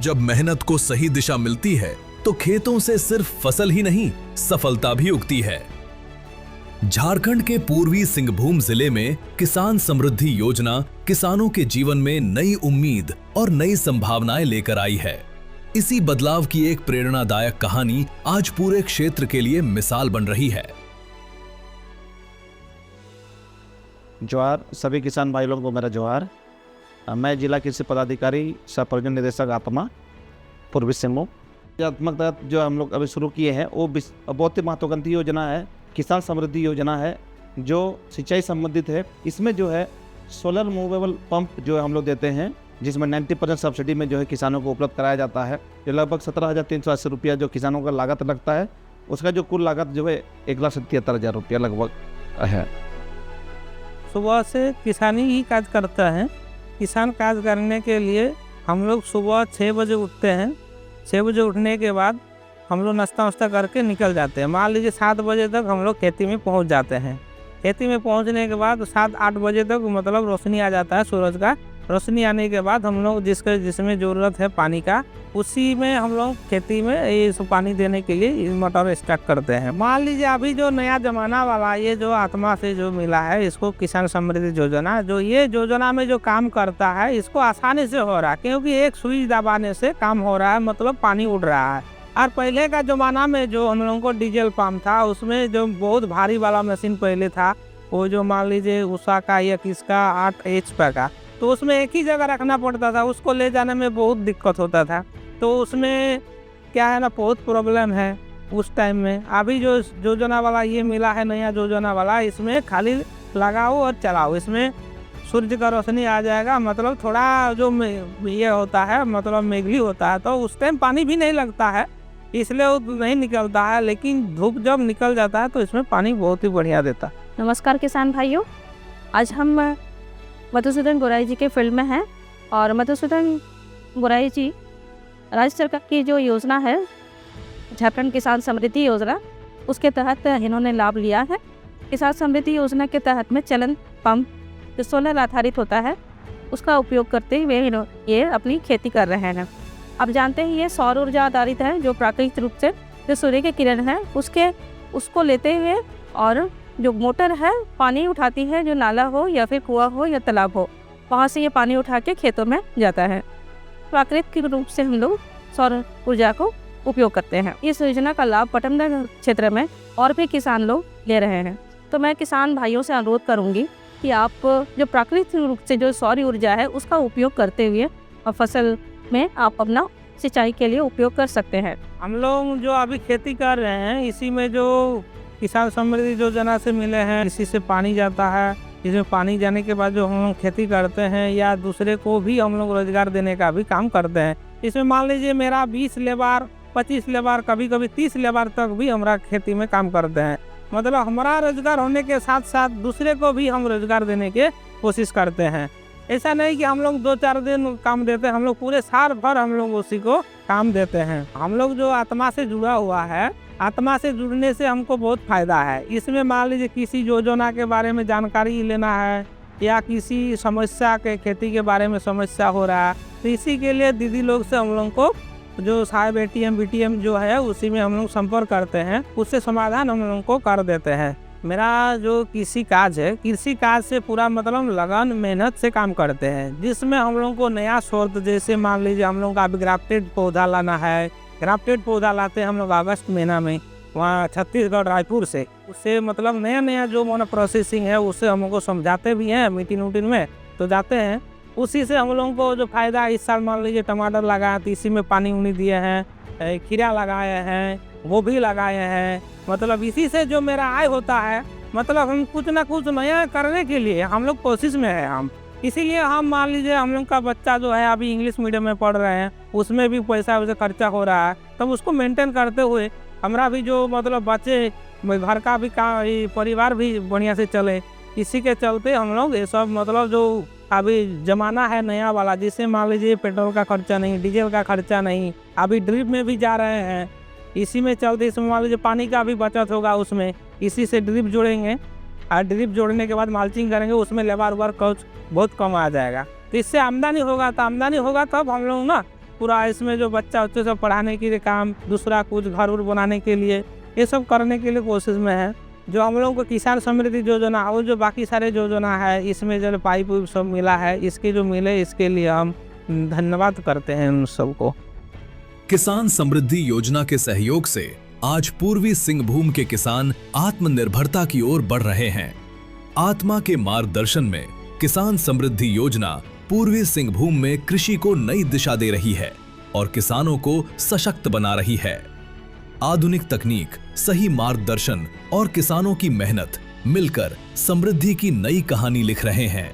जब मेहनत को सही दिशा मिलती है तो खेतों से सिर्फ फसल ही नहीं, सफलता भी उगती है। झारखंड के पूर्वी सिंहभूम जिले में किसान समृद्धि योजना किसानों के जीवन में नई उम्मीद और नई संभावनाएं लेकर आई है। इसी बदलाव की एक प्रेरणादायक कहानी आज पूरे क्षेत्र के लिए मिसाल बन रही है। जोहार सभी किसान भाई लोगों को मेरा जोहार। मैं जिला कृषि पदाधिकारी सह प्रयोजन निदेशक आत्मा पूर्वी सिंहभूम। तहत जो हम लोग अभी शुरू किए हैं वो बहुत ही महत्वाकांक्षी योजना है, किसान समृद्धि योजना है जो सिंचाई संबंधित है। इसमें जो है सोलर मूवेबल पंप जो है हम लोग देते हैं, जिसमें 90% सब्सिडी में जो है किसानों को उपलब्ध कराया जाता है। जो लगभग 17,380 रुपया जो किसानों का लागत लगता है, उसका जो कुल लागत जो है 1,77,000 रुपया लगभग है। सुबह से किसानी ही काज करता है। किसान काज करने के लिए हम लोग सुबह 6 बजे उठते हैं। 6 बजे उठने के बाद हम लोग नाश्ता वास्ता करके निकल जाते हैं। मान लीजिए 7 बजे तक हम लोग खेती में पहुंच जाते हैं। खेती में पहुंचने के बाद 7-8 बजे तक मतलब रोशनी आ जाता है सूरज का। रोशनी आने के बाद हम लोग जिसमें ज़रूरत है पानी का, उसी में हम लोग खेती में ये सब पानी देने के लिए मोटर स्टार्ट करते हैं। मान लीजिए अभी जो नया ज़माना वाला ये जो आत्मा से जो मिला है, इसको किसान समृद्धि योजना, जो ये योजना में जो काम करता है इसको आसानी से हो रहा है, क्योंकि एक स्विच दबाने से काम हो रहा है, मतलब पानी उड़ रहा है। और पहले का ज़माना में जो हम लोगों को डीजल पंप था, उसमें जो बहुत भारी वाला मशीन पहले था, वो जो मान लीजिए उषा का या किसका 8 HP का, तो उसमें एक ही जगह रखना पड़ता था, उसको ले जाने में बहुत दिक्कत होता था। तो उसमें क्या है ना, बहुत प्रॉब्लम है उस टाइम में। अभी जो योजना वाला ये मिला है नया योजना वाला, इसमें खाली लगाओ और चलाओ, इसमें सूर्य का रोशनी आ जाएगा। मतलब थोड़ा जो ये होता है, मतलब मेघली होता है, तो उस टाइम पानी भी नहीं लगता है, इसलिए वो नहीं निकलता है। लेकिन धूप जब निकल जाता है तो इसमें पानी बहुत ही बढ़िया देता है। नमस्कार किसान भाइयों, आज हम मधुसूदन गोराई जी के फील्ड में हैं और मधुसूदन गोराई जी राज्य सरकार की जो योजना है झारखंड किसान समृद्धि योजना, उसके तहत इन्होंने लाभ लिया है। किसान समृद्धि योजना के तहत में चलन पंप जो सोलर आधारित होता है उसका उपयोग करते हुए ये अपनी खेती कर रहे हैं। अब जानते हैं ये सौर ऊर्जा आधारित है, जो प्राकृतिक रूप से जो सूर्य के किरण है उसको लेते हुए, और जो मोटर है पानी उठाती है, जो नाला हो या फिर कुआं हो या तालाब हो, वहाँ से ये पानी उठा के खेतों में जाता है। प्राकृतिक रूप से हम लोग सौर ऊर्जा को उपयोग करते हैं। इस योजना का लाभ पटमदा क्षेत्र में और भी किसान लोग ले रहे हैं। तो मैं किसान भाइयों से अनुरोध करूँगी कि आप जो प्राकृतिक रूप से जो सौर ऊर्जा है उसका उपयोग करते हुए और फसल में आप अपना सिंचाई के लिए उपयोग कर सकते हैं। हम लोग जो अभी खेती कर रहे हैं, इसी में जो किसान समृद्धि योजना से मिले हैं, इसी से पानी जाता है। इसमें पानी जाने के बाद जो हम लोग खेती करते हैं या दूसरे को भी हम लोग रोजगार देने का भी काम करते हैं। इसमें मान लीजिए मेरा 20 लेबर, 25 लेबर, कभी कभी 30 लेबर तक भी हमारा खेती में काम करते हैं। मतलब हमारा रोजगार होने के साथ साथ दूसरे को भी हम रोजगार देने की कोशिश करते हैं। ऐसा नहीं कि हम लोग 2-4 दिन काम देते हैं, हम लोग पूरे साल भर हम लोग उसी को काम देते हैं। हम लोग जो आत्मा से जुड़ा हुआ है, आत्मा से जुड़ने से हमको बहुत फ़ायदा है। इसमें मान लीजिए किसी योजना के बारे में जानकारी लेना है या किसी समस्या के खेती के बारे में समस्या हो रहा है, तो इसी के लिए दीदी लोग से हम लोग को जो साहब ATM BTM जो है उसी में हम लोग संपर्क करते हैं, उससे समाधान हम लोग को कर देते हैं। मेरा जो कृषि काज है, कृषि काज से पूरा मतलब लगन मेहनत से काम करते हैं, जिसमें हम लोग को नया स्रोत, जैसे मान लीजिए हम लोग का अभी ग्राफ्टेड पौधा लाना है। ग्राफ्टेड पौधा लाते हैं हम लोग अगस्त महीना में, वहाँ छत्तीसगढ़ रायपुर से। उससे मतलब नया जो मोनो प्रोसेसिंग है उससे हम लोग को समझाते भी हैं, मीटिंग में तो जाते हैं। उसी से हम लोगों को जो फ़ायदा, इस साल मान लीजिए टमाटर लगाया तो इसी में पानी उनी दिए हैं, खीरा लगाए हैं, गोभी लगाए हैं। मतलब इसी से जो मेरा आय होता है, मतलब हम कुछ ना कुछ नया करने के लिए हम लोग कोशिश में है। हम इसीलिए हम मान लीजिए हम लोग का बच्चा जो है अभी इंग्लिश मीडियम में पढ़ रहे हैं, उसमें भी पैसा वैसे खर्चा हो रहा है, तब उसको मेंटेन करते हुए हमारा भी जो मतलब बच्चे घर का भी परिवार भी बढ़िया से चले, इसी के चलते हम लोग ये सब मतलब जो अभी ज़माना है नया वाला, जिससे मान लीजिए पेट्रोल का खर्चा नहीं, डीजल का खर्चा नहीं, अभी ड्रिप में भी जा रहे हैं। इसी में चलते इसमें मान लीजिए पानी का भी बचत होगा उसमें, इसी से ड्रिप जोड़ेंगे और ड्रिप जोड़ने के बाद माल्चिंग करेंगे, उसमें लेबर वर्क बहुत कम आ जाएगा। तो इससे आमदनी होगा, तो आमदनी होगा तब हम लोग ना पूरा इसमें जो बच्चा उच्चे सब पढ़ाने के लिए काम, दूसरा कुछ घर उर बनाने के लिए, ये सब करने के लिए कोशिश में है। जो हम लोग को किसान समृद्धि योजना और जो बाकी सारे योजना है, इसमें जो पाइप उइप सब मिला है, इसके जो मिले इसके लिए हम धन्यवाद करते हैं उन सबको। किसान समृद्धि योजना के सहयोग से आज पूर्वी सिंहभूम के किसान आत्मनिर्भरता की ओर बढ़ रहे हैं। आत्मा के मार्गदर्शन में किसान समृद्धि योजना पूर्वी सिंहभूम में कृषि को नई दिशा दे रही है और किसानों को सशक्त बना रही है। आधुनिक तकनीक, सही मार्गदर्शन और किसानों की मेहनत मिलकर समृद्धि की नई कहानी लिख रहे हैं।